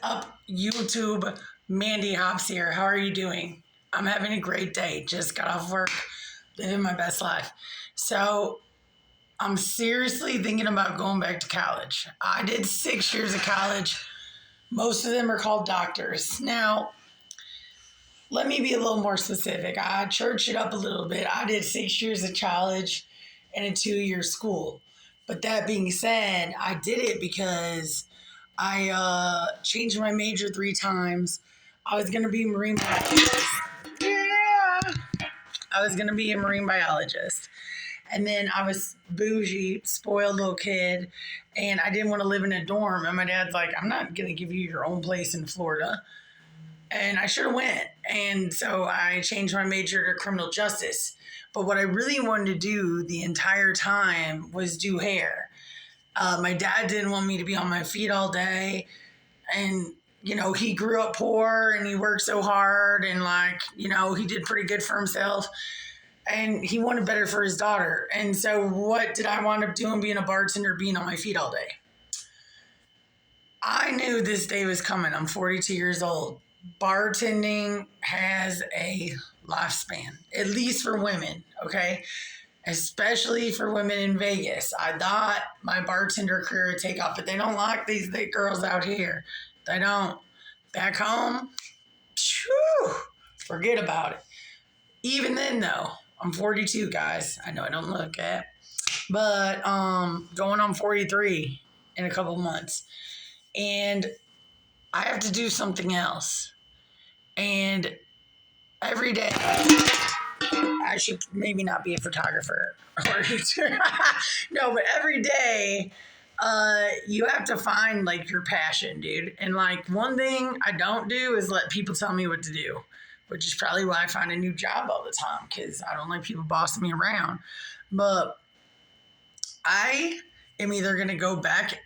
up, YouTube? Mandy Hops here. How are you doing? I'm having a great day. Just got off work, living my best life. So I'm seriously thinking about going back to college. I did 6 years of college. Most of them are called doctors. Now, let me be a little more specific. I churched it up a little bit. I did 6 years of college and a 2-year school. But that being said, I did it because I changed my major 3 times. I was going to be a marine biologist. Yeah. I was going to be a marine biologist. And then I was bougie, spoiled little kid, and I didn't want to live in a dorm. And my dad's like, I'm not going to give you your own place in Florida. And I should have went. And so I changed my major to criminal justice. But what I really wanted to do the entire time was do hair. My dad didn't want me to be on my feet all day. And, you know, he grew up poor and he worked so hard and he did pretty good for himself. And he wanted better for his daughter. And so what did I wind up doing being a bartender, being on my feet all day? I knew this day was coming. I'm 42 years old. Bartending has a lifespan, at least for women, okay? Especially for women in Vegas. I thought my bartender career would take off, but they don't like these thick girls out here. They don't. Back home, forget about it. Even then, though, I'm 42, guys. I know I don't look it, but going on 43 in a couple months. And I have to do something else. And every day, I should maybe not be a photographer. No, but every day, you have to find, your passion, dude. And, one thing I don't do is let people tell me what to do, which is probably why I find a new job all the time, because I don't like people bossing me around. But I am either going to go back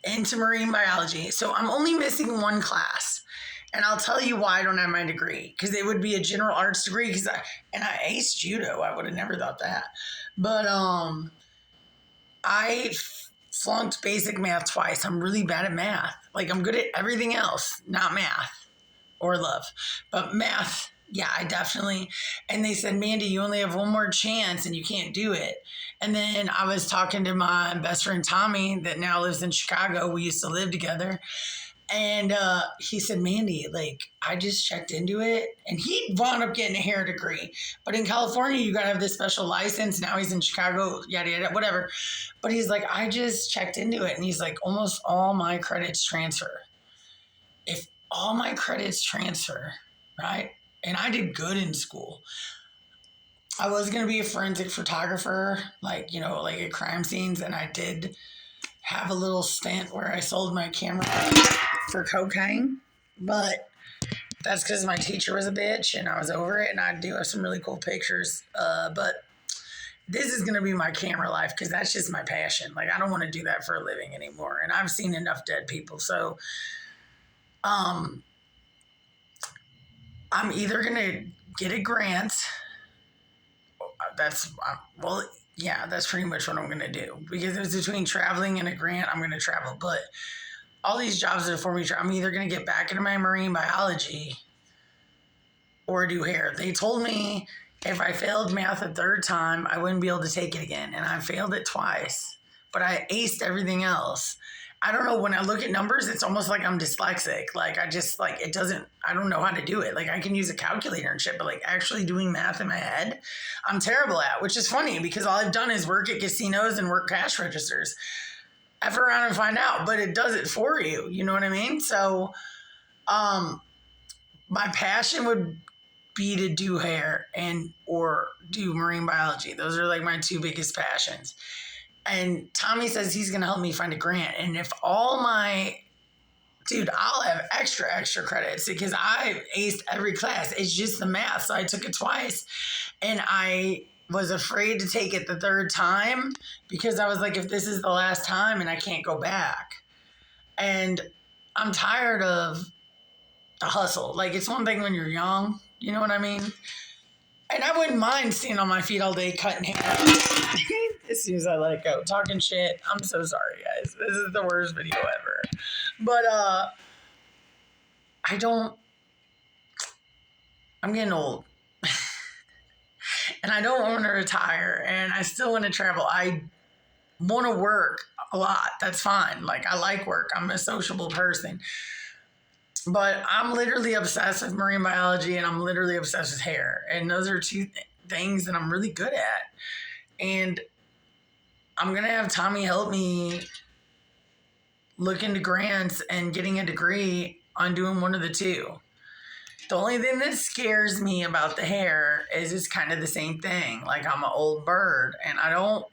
into marine biology. So I'm only missing one class. And I'll tell you why I don't have my degree, because it would be a general arts degree. I aced judo. I would have never thought that. But I flunked basic math twice. I'm really bad at math. I'm good at everything else, not math or love, but math. Yeah, I definitely. And they said, Mandy, you only have one more chance and you can't do it. And then I was talking to my best friend, Tommy, that now lives in Chicago. We used to live together. And he said, Mandy, I just checked into it. And he wound up getting a hair degree. But in California, you got to have this special license. Now he's in Chicago, yada, yada, whatever. But he's like, I just checked into it. And he's like, almost all my credits transfer. If all my credits transfer, right? And I did good in school. I was going to be a forensic photographer, at crime scenes. And I did have a little stint where I sold my camera for cocaine, but that's because my teacher was a bitch and I was over it, and I do have some really cool pictures. But this is going to be my camera life because that's just my passion. I don't want to do that for a living anymore. And I've seen enough dead people. So, I'm either going to get a grant. That's pretty much what I'm going to do, because it's between traveling and a grant. I'm going to travel, but all these jobs that are for me, I'm either going to get back into my marine biology or do hair. They told me if I failed math a third time, I wouldn't be able to take it again. And I failed it twice, but I aced everything else. I don't know. When I look at numbers, it's almost like I'm dyslexic. I don't know how to do it. I can use a calculator and shit, but actually doing math in my head, I'm terrible at, which is funny because all I've done is work at casinos and work cash registers. F around and find out, but it does it for you. You know what I mean? So, my passion would be to do hair or do marine biology. Those are my 2 biggest passions. And Tommy says he's going to help me find a grant. And if I'll have extra credits because I aced every class. It's just the math. So I took it twice and I was afraid to take it the third time because I was like, if this is the last time and I can't go back. And I'm tired of the hustle. It's one thing when you're young, you know what I mean? And I wouldn't mind staying on my feet all day cutting hair. As soon as I let it go. Talking shit. I'm so sorry, guys. This is the worst video ever. But I don't, I'm getting old. And I don't want to retire, and I still want to travel. I want to work a lot. That's fine. Like, I like work. I'm a sociable person. But I'm literally obsessed with marine biology, and I'm literally obsessed with hair. And those are two things that I'm really good at. And I'm going to have Tommy help me look into grants and getting a degree on doing one of the two. The only thing that scares me about the hair is it's kind of the same thing. Like, I'm an old bird, and I don't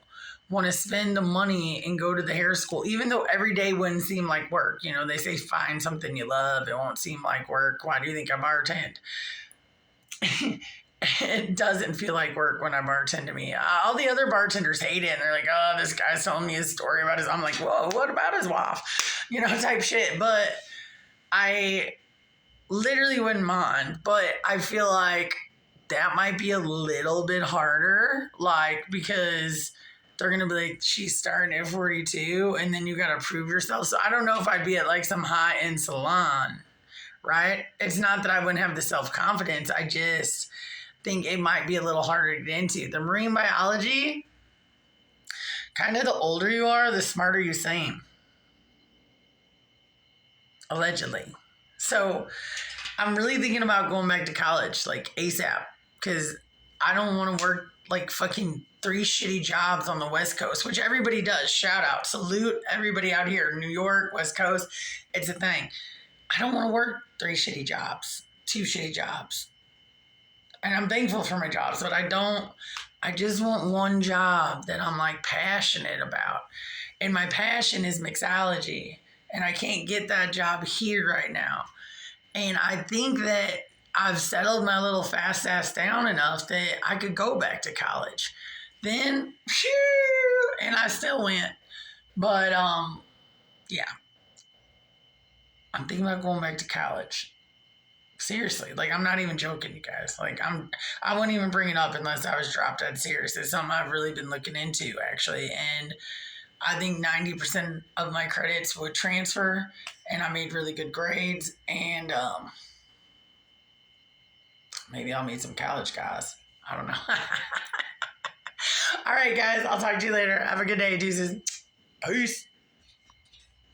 want to spend the money and go to the hair school, even though every day wouldn't seem like work. You know, they say find something you love. It won't seem like work. Why do you think I bartend? It doesn't feel like work when I bartend to me. All the other bartenders hate it. And they're like, oh, this guy's telling me his story about his. I'm like, whoa, what about his wife? You know, type shit. But I literally wouldn't mind. But I feel like that might be a little bit harder. Like, because they're going to be like, she's starting at 42 and then you got to prove yourself. So I don't know if I'd be at like some high-end salon, right? It's not that I wouldn't have the self-confidence. I just think it might be a little harder to get into. The marine biology, kind of the older you are, the smarter you seem. Allegedly. So I'm really thinking about going back to college, like ASAP, because I don't want to work like fucking 3 shitty jobs on the West Coast, which everybody does. Shout out. Salute everybody out here. New York, West Coast. It's a thing. I don't want to work 3 shitty jobs, 2 shitty jobs. And I'm thankful for my jobs, but I just want one job that I'm like passionate about. And my passion is mixology. And I can't get that job here right now. And I think that I've settled my little fast ass down enough that I could go back to college. Then, and I still went. But, yeah. I'm thinking about going back to college. Seriously. Like, I'm not even joking, you guys. Like, I wouldn't even bring it up unless I was dropped dead serious. It's something I've really been looking into, actually. And I think 90% of my credits would transfer, and I made really good grades. And, maybe I'll meet some college guys. I don't know. All right, guys. I'll talk to you later. Have a good day, Jesus. Peace.